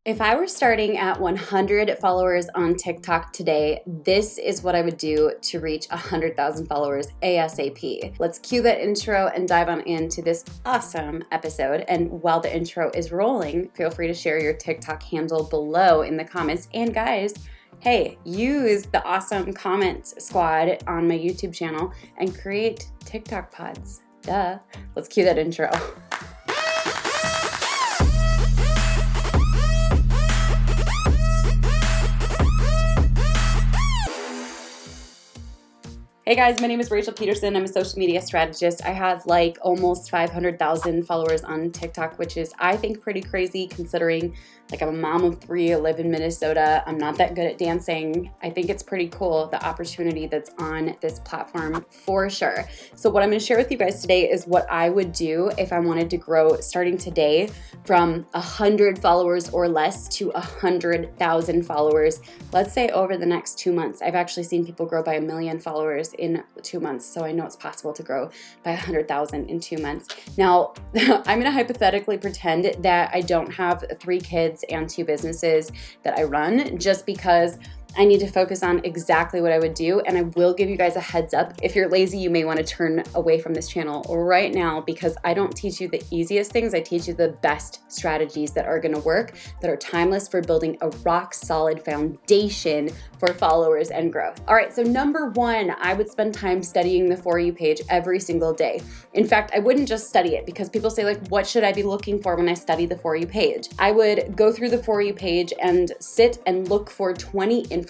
If I were starting at 100 followers on TikTok today, this is what I would do to reach 100,000 followers ASAP. Let's cue that intro and dive on into this awesome episode. And while the intro is rolling, feel free to share your TikTok handle below in the comments. And guys, hey, use the awesome comment squad on my YouTube channel and create TikTok pods. Duh. Let's cue that intro. Hey guys, my name is Rachel Pedersen. I'm a social media strategist. I have like almost 500,000 followers on TikTok, which is, I think, pretty crazy considering like I'm a mom of 3, I live in Minnesota. I'm not that good at dancing. I think it's pretty cool, the opportunity that's on this platform for sure. So what I'm gonna share with you guys today is what I would do if I wanted to grow starting today from 100 followers or less to 100,000 followers, let's say over the next 2 months. I've actually seen people grow by 1 million followers in 2 months. So I know it's possible to grow by 100,000 in 2 months. Now, I'm gonna hypothetically pretend that I don't have 3 kids and 2 businesses that I run, just because I need to focus on exactly what I would do, and I will give you guys a heads up. If you're lazy, you may want to turn away from this channel right now, because I don't teach you the easiest things. I teach you the best strategies that are going to work, that are timeless for building a rock solid foundation for followers and growth. All right, so number 1, I would spend time studying the For You page every single day. In fact, I wouldn't just study it, because people say like, what should I be looking for when I study the For You page? I would go through the For You page and sit and look for 20 influencers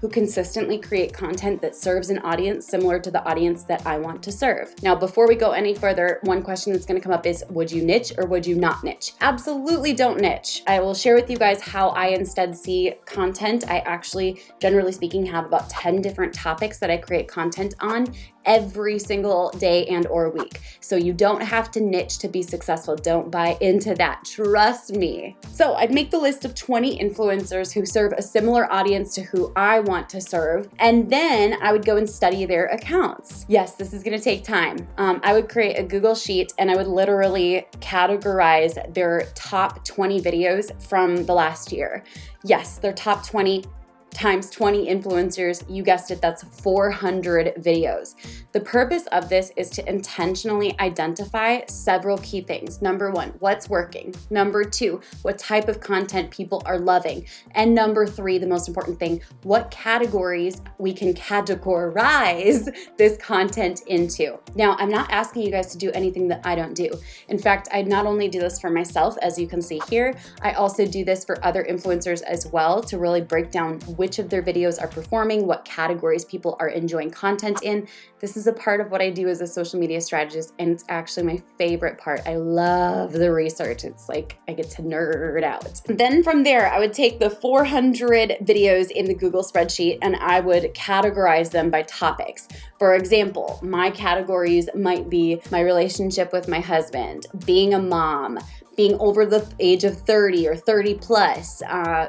who consistently create content that serves an audience similar to the audience that I want to serve. Now, before we go any further, one question that's going to come up is, would you niche or would you not niche? Absolutely don't niche. I will share with you guys how I instead see content. I actually, generally speaking, have about 10 different topics that I create content on every single day and or week. So you don't have to niche to be successful. Don't buy into that. Trust me. So I'd make the list of 20 influencers who serve a similar audience to who I want to serve. And then I would go and study their accounts. Yes, this is gonna take time. I would create a Google Sheet and I would literally categorize their top 20 videos from the last year. Yes, their top 20 times 20 influencers, you guessed it, that's 400 videos. The purpose of this is to intentionally identify several key things. Number 1, what's working? Number 2, what type of content people are loving? And number 3, the most important thing, what categories we can categorize this content into. Now, I'm not asking you guys to do anything that I don't do. In fact, I not only do this for myself, as you can see here, I also do this for other influencers as well, to really break down which of their videos are performing, what categories people are enjoying content in. This is a part of what I do as a social media strategist, and it's actually my favorite part. I love the research. It's like I get to nerd out. Then from there, I would take the 400 videos in the Google spreadsheet and I would categorize them by topics. For example, my categories might be my relationship with my husband, being a mom, being over the age of 30 or 30 plus,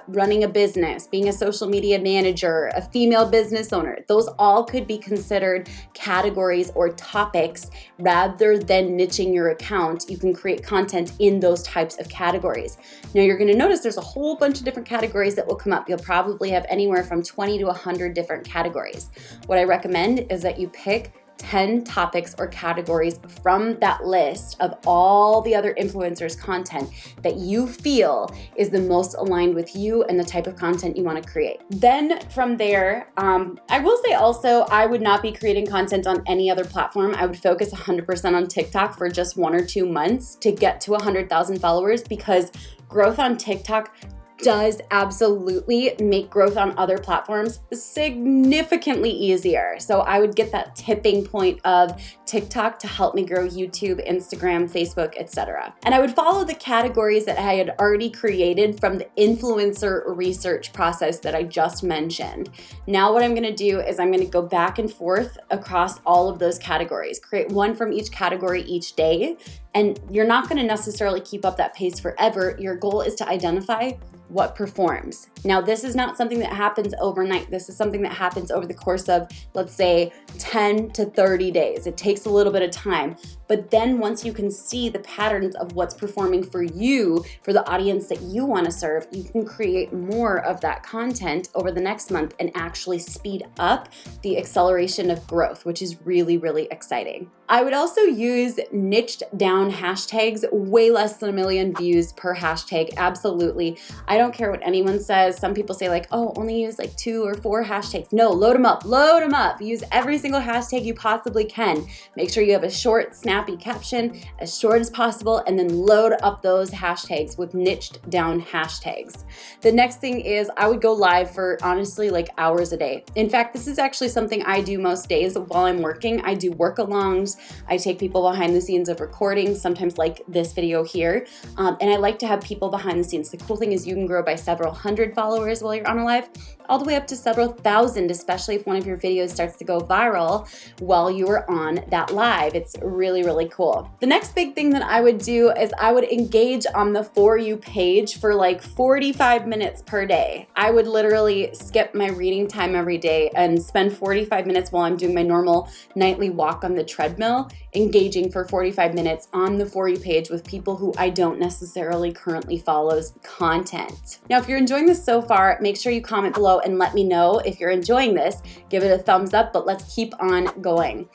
running a business, being a social media manager, a female business owner. Those all could be considered categories or topics. Rather than niching your account, you can create content in those types of categories. Now you're gonna notice there's a whole bunch of different categories that will come up. You'll probably have anywhere from 20 to 100 different categories. What I recommend is that you pick 10 topics or categories from that list of all the other influencers' content that you feel is the most aligned with you and the type of content you want to create. Then from there, I will say also, I would not be creating content on any other platform. I would focus 100% on TikTok for just 1 or 2 months to get to 100,000 followers, because growth on TikTok does absolutely make growth on other platforms significantly easier. So I would get that tipping point of TikTok to help me grow YouTube, Instagram, Facebook, etc. And I would follow the categories that I had already created from the influencer research process that I just mentioned. Now what I'm gonna do is I'm gonna go back and forth across all of those categories, create one from each category each day, And you're not going to necessarily keep up that pace forever. Your goal is to identify what performs. Now, this is not something that happens overnight. This is something that happens over the course of, let's say, 10 to 30 days. It takes a little bit of time. But then once you can see the patterns of what's performing for you, for the audience that you want to serve, you can create more of that content over the next month and actually speed up the acceleration of growth, which is really, really exciting. I would also use niched down hashtags, way less than 1 million views per hashtag. Absolutely. I don't care what anyone says. Some people say like, oh, only use like 2 or 4 hashtags. No, load them up, load them up. Use every single hashtag you possibly can. Make sure you have a short, snappy caption, as short as possible, and then load up those hashtags with niched down hashtags. The next thing is I would go live for honestly like hours a day. In fact, this is actually something I do most days while I'm working. I do work-alongs. I take people behind the scenes of recording, sometimes like this video here. And I like to have people behind the scenes. The cool thing is you can grow by several hundred followers while you're on a live, all the way up to several thousand, especially if one of your videos starts to go viral while you are on that live. It's really, really cool. The next big thing that I would do is I would engage on the For You page for like 45 minutes per day. I would literally skip my reading time every day and spend 45 minutes while I'm doing my normal nightly walk on the treadmill, engaging for 45 minutes on the For You page with people who I don't necessarily currently follow's content. Now, if you're enjoying this so far, make sure you comment below and let me know if you're enjoying this. Give it a thumbs up, but let's keep on going.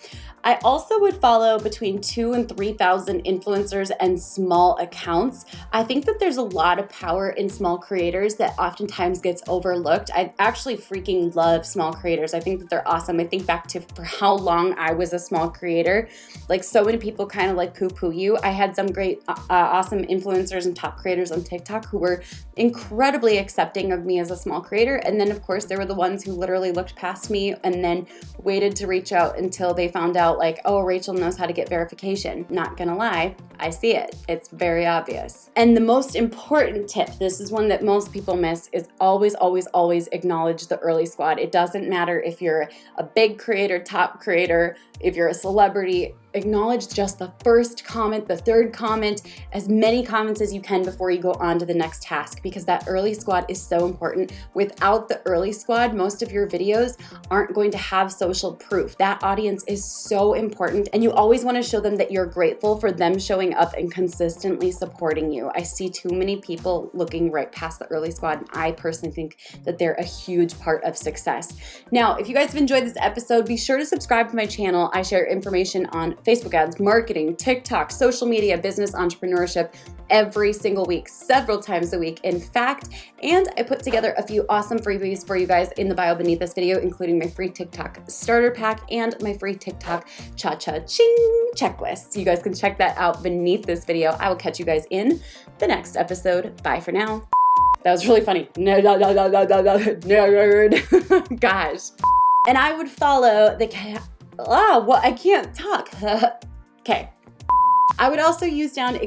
I also would follow between 2,000 and 3,000 influencers and small accounts. I think that there's a lot of power in small creators that oftentimes gets overlooked. I actually freaking love small creators. I think that they're awesome. I think back to for how long I was a small creator. Like so many people kind of like poo-poo you. I had some great, awesome influencers and top creators on TikTok who were incredibly accepting of me as a small creator. And then of course there were the ones who literally looked past me and then waited to reach out until they found out like, oh, Rachel knows how to get verification. Not gonna lie, I see it. It's very obvious. And the most important tip, this is one that most people miss, is always, always, always acknowledge the early squad. It doesn't matter if you're a big creator, top creator, if you're a celebrity, acknowledge just the first comment, the third comment, as many comments as you can before you go on to the next task, because that early squad is so important. Without the early squad, most of your videos aren't going to have social proof. That audience is so important, and you always want to show them that you're grateful for them showing up and consistently supporting you. I see too many people looking right past the early squad, and I personally think that they're a huge part of success. Now, if you guys have enjoyed this episode, be sure to subscribe to my channel. I share information on Facebook ads, marketing, TikTok, social media, business, entrepreneurship every single week, several times a week, in fact. And I put together a few awesome freebies for you guys in the bio beneath this video, including my free TikTok starter pack and my free TikTok cha-cha-ching checklist. So you guys can check that out beneath this video. I will catch you guys in the next episode. Bye for now. That was really funny. Nerd. Gosh. And I would follow the I can't talk. Okay. I would also use down.